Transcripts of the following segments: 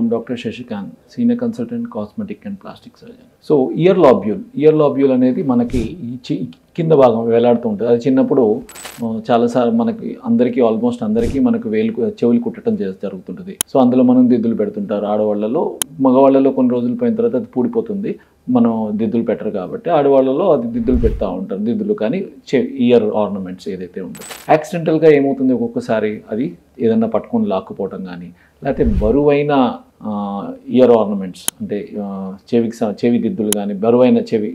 I'm Dr. Shashikant, Senior Consultant, Cosmetic and Plastic Surgeon. So, ear lobule అనేది మనకి కింద భాగం వేలాడుతూ ఉంటుంది. అది చిన్నప్పుడు చాలాసార్లు మనకి ఆల్మోస్ట్ అందరికీ మనకు చెవులు కుట్టడం జరుగుతుంటుంది. సో అందులో మనం దిద్దులు పెడుతుంటారు ఆడవాళ్ళలో. మగవాళ్ళలో కొన్ని రోజులు పోయిన తర్వాత అది పూడిపోతుంది, మనం దిద్దులు పెట్టరు కాబట్టి ఆడవాళ్ళలో అది దిద్దులు పెడతా ఉంటారు. దిద్దులు కానీ ఇయర్ ఆర్నమెంట్స్ ఏదైతే ఉంటుందో యాక్సిడెంటల్గా ఏమవుతుంది, ఒక్కొక్కసారి అది ఏదన్నా పట్టుకొని లాక్కుపోవటం కానీ, లేకపోతే బరువైన ఇయర్ ఆర్నమెంట్స్ అంటే చెవి దిద్దులు కానీ బరువైన చెవి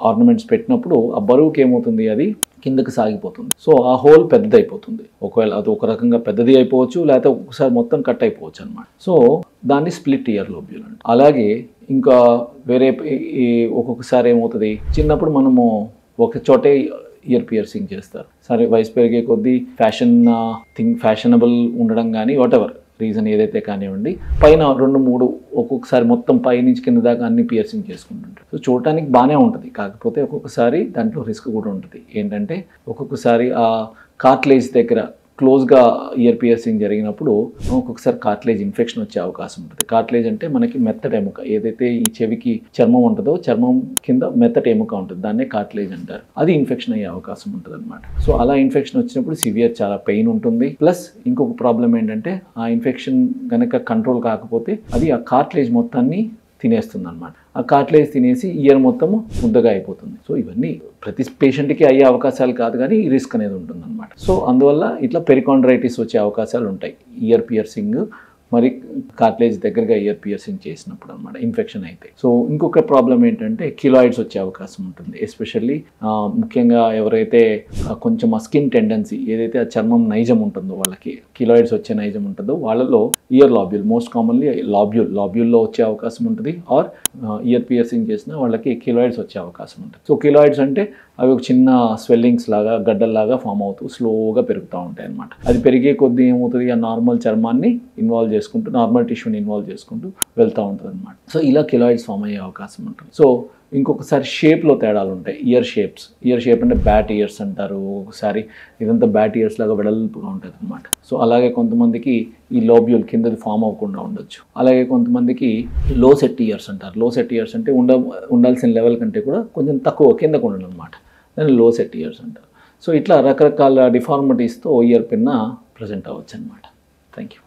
ఆర్నమెంట్స్ పెట్టినప్పుడు ఆ బరువుకి ఏమవుతుంది, అది కిందకి సాగిపోతుంది. సో ఆ హోల్ పెద్దదైపోతుంది. ఒకవేళ అది ఒక రకంగా పెద్దది అయిపోవచ్చు, లేకపోతే ఒక్కొక్కసారి మొత్తం కట్ అయిపోవచ్చు అనమాట. సో దాన్ని స్ప్లిట్ ఇయర్ లోబ్యూల్ అంట. అలాగే ఇంకా వేరే ఒక్కొక్కసారి ఏమవుతుంది, చిన్నప్పుడు మనము ఒక చోటే ఇయర్ పియర్సింగ్ చేస్తారు. సరే వయసు పెరిగే కొద్దీ ఫ్యాషనబుల్ ఉండడం కానీ వాటెవర్ రీజన్ ఏదైతే కానివ్వండి, పైన 2-3 ఒక్కొక్కసారి మొత్తం పై నుంచి కింద దాకా అన్ని పియర్సింగ్ చేసుకుంటుంటారు. సో చూడటానికి బాగానే ఉంటుంది, కాకపోతే ఒక్కొక్కసారి దాంట్లో రిస్క్ కూడా ఉంటుంది. ఏంటంటే ఒక్కొక్కసారి ఆ కార్టిలేజ్ దగ్గర క్లోజ్గా ఇయర్ పియర్సింగ్ జరిగినప్పుడు ఒక్కొక్కసారి కార్టిలేజ్ ఇన్ఫెక్షన్ వచ్చే అవకాశం ఉంటుంది. కార్టిలేజ్ అంటే మనకి మెత్తటి ఎముక, ఏదైతే ఈ చెవికి చర్మం ఉంటుందో చర్మం కింద మెత్తటి ఎముక ఉంటుంది, దాన్నే కార్టిలేజ్ అంటారు. అది ఇన్ఫెక్షన్ అయ్యే అవకాశం ఉంటుంది అనమాట. సో అలా ఇన్ఫెక్షన్ వచ్చినప్పుడు సివియర్ చాలా పెయిన్ ఉంటుంది. ప్లస్ ఇంకొక ప్రాబ్లం ఏంటంటే ఆ ఇన్ఫెక్షన్ కనుక కంట్రోల్ కాకపోతే అది ఆ కార్టిలేజ్ మొత్తాన్ని తినేస్తుంది అనమాట. ఆ కార్టిలేజ్ తినేసి ఇయర్ మొత్తము ముద్దగా అయిపోతుంది. సో ఇవన్నీ ప్రతి పేషెంట్కి అయ్యే అవకాశాలు కాదు, కానీ ఈ రిస్క్ అనేది ఉంటుంది అనమాట. సో అందువల్ల ఇట్లా పెరికాండ్రైటిస్ వచ్చే అవకాశాలు ఉంటాయి ఇయర్ పియర్సింగ్ మరి కార్టిలేజ్ దగ్గరగా ఇయర్ పియర్సింగ్ చేసినప్పుడు అనమాట, ఇన్ఫెక్షన్ అయితే. సో ఇంకొక ప్రాబ్లం ఏంటంటే కిలాయిడ్స్ వచ్చే అవకాశం ఉంటుంది. ఎస్పెషల్లీ ముఖ్యంగా ఎవరైతే కొంచెం ఆ స్కిన్ టెండెన్సీ ఏదైతే ఆ నైజం ఉంటుందో, వాళ్ళకి కిలాయిడ్స్ వచ్చే నైజం ఉంటుందో వాళ్ళలో ఇయర్ లాబ్యూల్ మోస్ట్ కామన్లీ లాబ్యూల్లో వచ్చే అవకాశం ఉంటుంది. ఆర్ ఇయర్ పియర్సింగ్ చేసిన వాళ్ళకి కిలాయిడ్స్ వచ్చే అవకాశం ఉంటుంది. సో కిలాయిడ్స్ అంటే అవి ఒక చిన్న స్వెల్లింగ్స్ లాగా గడ్డల్లాగా ఫామ్ అవుతూ స్లోగా పెరుగుతూ ఉంటాయి అన్నమాట. అది పెరిగే కొద్దీ ఏమవుతుంది, ఆ నార్మల్ చర్మాన్ని ఇన్వాల్వ్ చేసుకుంటూ నార్మల్ టిష్యూని ఇన్వాల్వ్ చేసుకుంటూ వెళ్తూ ఉంటుంది అనమాట. సో ఇలా కిలాయిడ్స్ ఫామ్ అయ్యే అవకాశం ఉంటుంది. సో ఇంకొకసారి షేప్లో తేడాలు ఉంటాయి. ఇయర్ షేప్ అంటే బ్యాట్ ఇయర్స్ అంటారు. ఒకసారి ఇదంతా బ్యాట్ ఇయర్స్ లాగా వెడల్పుగా ఉంటుంది అనమాట. సో అలాగే కొంతమందికి ఈ లోబ్యూల్ కిందది ఫామ్ అవ్వకుండా ఉండొచ్చు. అలాగే కొంతమందికి లో సెట్ ఇయర్స్ అంటారు. లో సెట్ ఇయర్స్ అంటే ఉండాల్సిన లెవెల్ కంటే కూడా కొంచెం తక్కువ కిందకు ఉండడం అనమాట, దాన్ని లో సెట్ ఇయర్స్ అంటారు. సో ఇట్లా రకరకాల డిఫార్మిటీస్తో ఇయర్ పిన్న ప్రజెంట్ అవ్వచ్చు అనమాట. Thank you.